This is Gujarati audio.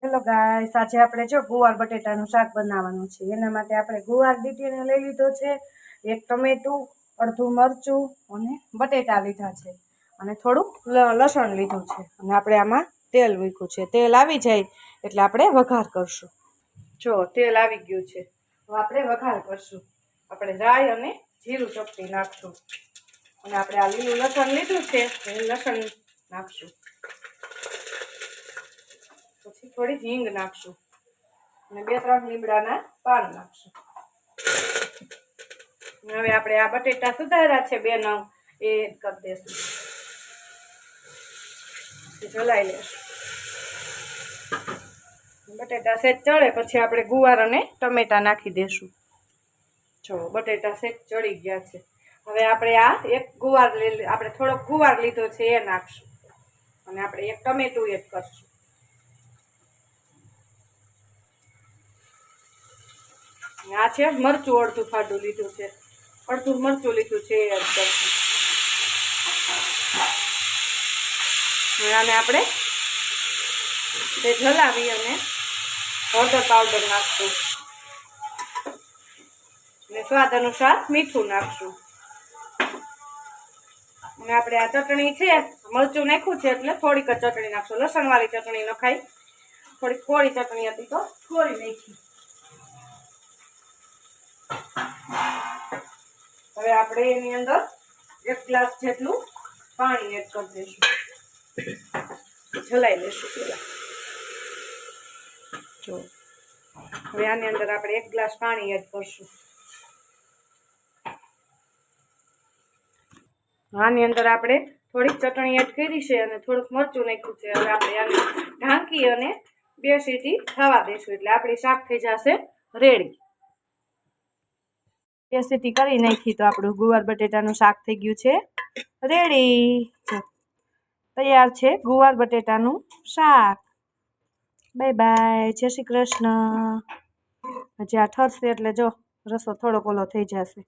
હેલો ગાઈસ, આજે આપણે જો ગુવાર બટેટાનું શાક બનાવવાનું છે। એના માટે આપણે ગુવાર દીટીને લઈ લીધો છે, એક ટમેટું, અડધું મરચું અને બટેટા લીધા છે અને થોડુંક લસણ લીધું છે અને આપણે આમાં તેલ મૂક્યું છે। તેલ આવી જાય એટલે આપણે વઘાર કરશું। જો તેલ આવી ગયું છે, હવે આપણે વઘાર કરશું। આપણે રાઈ અને જીરું ચપટી નાખશું અને આપણે આ લીલું લસણ લીધું છે એ લસણ નાખશું। પછી થોડી હિંગ નાખશું અને 2-3 લીમડાના પાન નાખશું। હવે આપણે આ બટેટા સુધાર્યા છે 2 નંગ એ કરી દેશું, જલાઈ લેશું। બટેટા સેજ ચડે પછી આપણે ગુવાર અને ટમેટા નાખી દેશું। જો બટેટા સેજ ચડી ગયા છે, હવે આપણે આ એક ગુવાર આપણે થોડોક ગુવાર લીધો છે એ નાખશું અને આપણે એક ટમેટું એડ કરશું। આ છે મરચું, અડધું ફાડું લીધું છે, અડધું મરચું લીધું છે એ એડ કરશું। હવે આને આપણે હલાવી અને હળદર પાવડર નાખશું અને સ્વાદ અનુસાર મીઠું નાખશું અને આપણે આ ચટણી છે, મરચું નાખ્યું છે એટલે થોડીક જ ચટણી નાખશું। લસણ વાળી ચટણી નખાય, થોડીક કોરી ચટણી હતી તો કોરી નાખી। હવે આપણે એની અંદર 1 ગ્લાસ જેટલું પાણી એડ કરી દઈશું, જલાઈ લેશું પેલા। જો હવે આની અંદર આપણે 1 ગ્લાસ પાણી એડ કરશું। આની અંદર આપણે થોડીક ચટણી એડ કરી છે અને થોડુંક મરચું નાખ્યું છે। હવે આપણે આને ઢાંકી અને 2 સીટી થવા દઈશું એટલે આપણી શાક થઈ જશે રેડી। 2 સીટી કરી નાખી તો આપણું ગુવાર બટેટાનું શાક થઈ ગયું છે રેડી। તૈયાર છે ગુવાર બટેટાનું શાક। બાય બાય, જય શ્રી કૃષ્ણ। હજી આ ઠરશે એટલે જો રસો થોડોક ઓલો થઈ જશે।